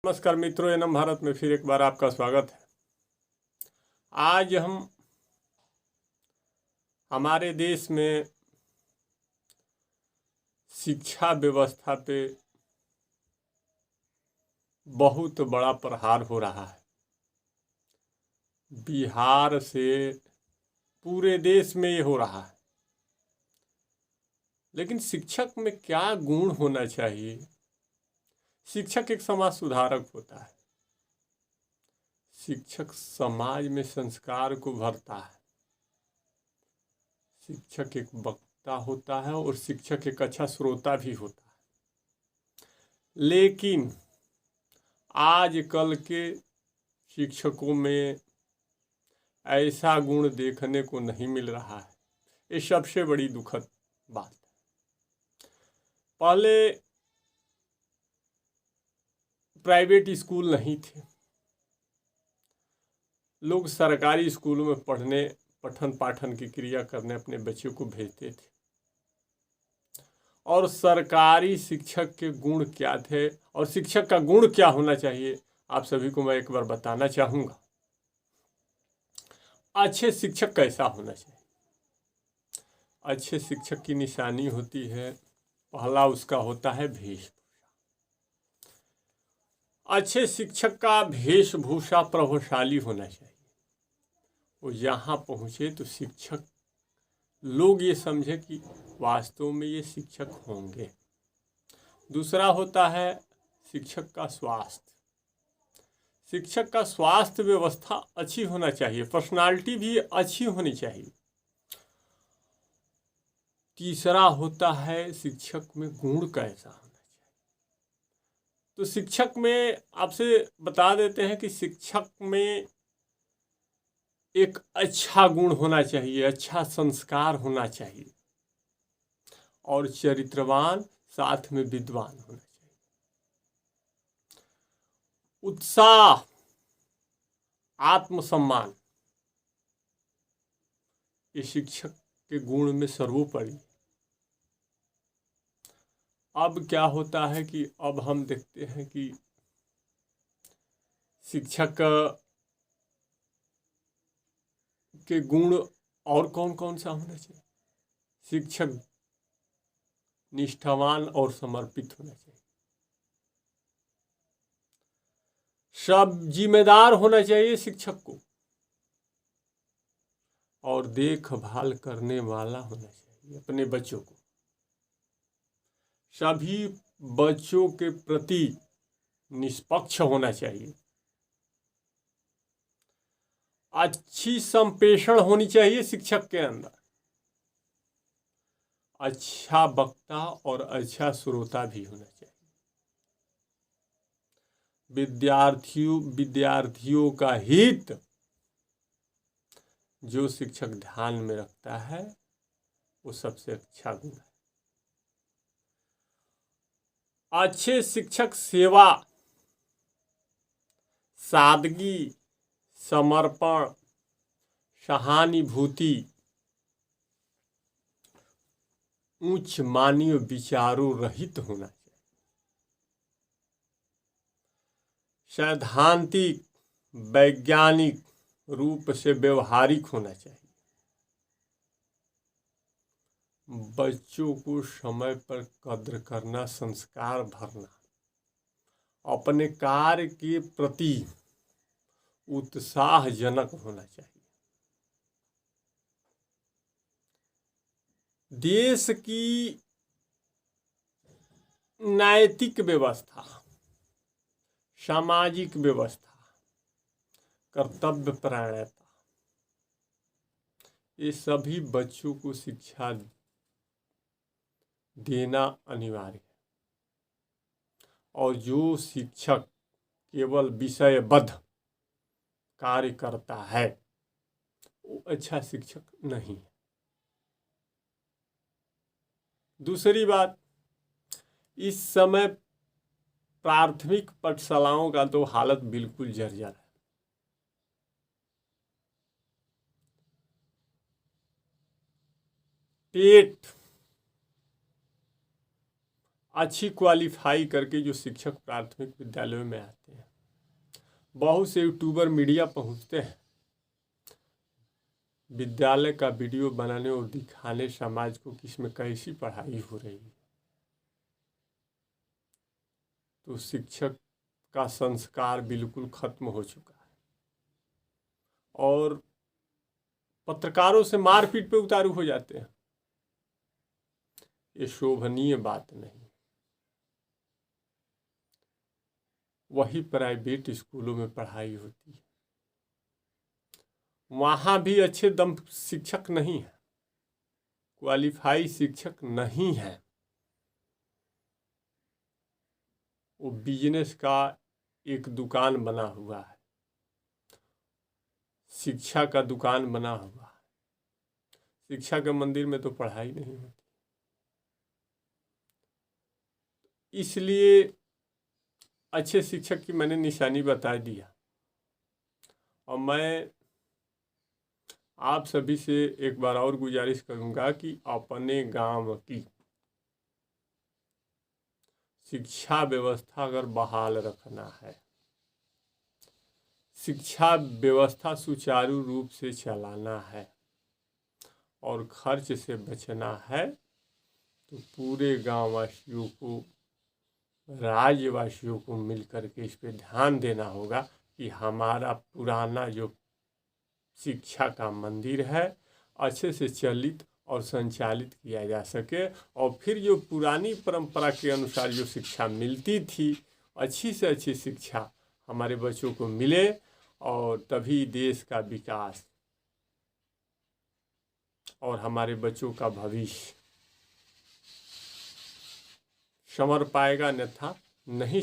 नमस्कार मित्रों, एनम भारत में फिर एक बार आपका स्वागत है। आज हम हमारे देश में शिक्षा व्यवस्था पे बहुत बड़ा प्रहार हो रहा है। बिहार से पूरे देश में ये हो रहा है। लेकिन शिक्षक में क्या गुण होना चाहिए? शिक्षक एक समाज सुधारक होता है। शिक्षक समाज में संस्कार को भरता है। शिक्षक एक वक्ता होता है और शिक्षक एक अच्छा श्रोता भी होता है। लेकिन आजकल के शिक्षकों में ऐसा गुण देखने को नहीं मिल रहा है। ये सबसे बड़ी दुखद बात है। पहले प्राइवेट स्कूल नहीं थे। लोग सरकारी स्कूलों में पढ़ने, पठन पाठन की क्रिया करने अपने बच्चों को भेजते थे। और सरकारी शिक्षक के गुण क्या थे और शिक्षक का गुण क्या होना चाहिए, आप सभी को मैं एक बार बताना चाहूँगा। अच्छे शिक्षक कैसा होना चाहिए? अच्छे शिक्षक की निशानी होती है, पहला उसका होता है वेशभूषा। अच्छे शिक्षक का वेशभूषा प्रभावशाली होना चाहिए। वो यहाँ पहुँचे तो शिक्षक लोग ये समझे कि वास्तव में ये शिक्षक होंगे। दूसरा होता है शिक्षक का स्वास्थ्य। शिक्षक का स्वास्थ्य व्यवस्था अच्छी होना चाहिए, पर्सनालिटी भी अच्छी होनी चाहिए। तीसरा होता है शिक्षक में गुण कैसा होना चाहिए। तो शिक्षक में आपसे बता देते हैं कि शिक्षक में एक अच्छा गुण होना चाहिए, अच्छा संस्कार होना चाहिए और चरित्रवान, साथ में विद्वान होना चाहिए। उत्साह, आत्मसम्मान, ये शिक्षक के गुण में सर्वोपरि। अब क्या होता है कि अब हम देखते हैं कि शिक्षक के गुण और कौन कौन सा होना चाहिए? शिक्षक निष्ठावान और समर्पित होना चाहिए। सब जिम्मेदार होना चाहिए शिक्षक को और देखभाल करने वाला होना चाहिए अपने बच्चों को। सभी बच्चों के प्रति निष्पक्ष होना चाहिए। अच्छी संप्रेषण होनी चाहिए शिक्षक के अंदर। अच्छा वक्ता और अच्छा श्रोता भी होना चाहिए। विद्यार्थियों का हित जो शिक्षक ध्यान में रखता है वो सबसे अच्छा गुण है। अच्छे शिक्षक सेवा, सादगी, समर्पण, सहानुभूति, उच्च मानवीय विचारों रहित होना चाहिए। सैद्धांतिक, वैज्ञानिक रूप से व्यवहारिक होना चाहिए। बच्चों को समय पर कद्र करना, संस्कार भरना, अपने कार्य के प्रति उत्साहजनक होना चाहिए। देश की नैतिक व्यवस्था, सामाजिक व्यवस्था, कर्तव्य परायणता, ये सभी बच्चों को शिक्षा देना अनिवार्य है। और जो शिक्षक केवल विषयबद्ध कार्य करता है वो अच्छा शिक्षक नहीं है। दूसरी बात, इस समय प्राथमिक पाठशालाओं का तो हालत बिल्कुल जर्जर है। पेट अच्छी क्वालिफाई करके जो शिक्षक प्राथमिक विद्यालयों में आते हैं, बहुत से यूट्यूबर मीडिया पहुंचते हैं विद्यालय का वीडियो बनाने और दिखाने समाज को कि इसमें कैसी पढ़ाई हो रही है। तो शिक्षक का संस्कार बिल्कुल खत्म हो चुका है और पत्रकारों से मारपीट पे उतारू हो जाते हैं। ये शोभनीय बात नहीं। वही प्राइवेट स्कूलों में पढ़ाई होती है, वहाँ भी अच्छे दम शिक्षक नहीं है, क्वालिफाई शिक्षक नहीं है। वो बिजनेस का एक दुकान बना हुआ है, शिक्षा का दुकान बना हुआ है। शिक्षा के मंदिर में तो पढ़ाई नहीं होती। इसलिए अच्छे शिक्षक की मैंने निशानी बता दिया और मैं आप सभी से एक बार और गुजारिश करूंगा कि अपने गांव की शिक्षा व्यवस्था अगर बहाल रखना है, शिक्षा व्यवस्था सुचारू रूप से चलाना है और खर्च से बचना है, तो पूरे गांव वासियों को, राज्यवासियों को मिलकर के इस पे ध्यान देना होगा कि हमारा पुराना जो शिक्षा का मंदिर है अच्छे से चलित और संचालित किया जा सके और फिर जो पुरानी परंपरा के अनुसार जो शिक्षा मिलती थी, अच्छी से अच्छी शिक्षा हमारे बच्चों को मिले और तभी देश का विकास और हमारे बच्चों का भविष्य संवर पाएगा, अन्यथा नहीं।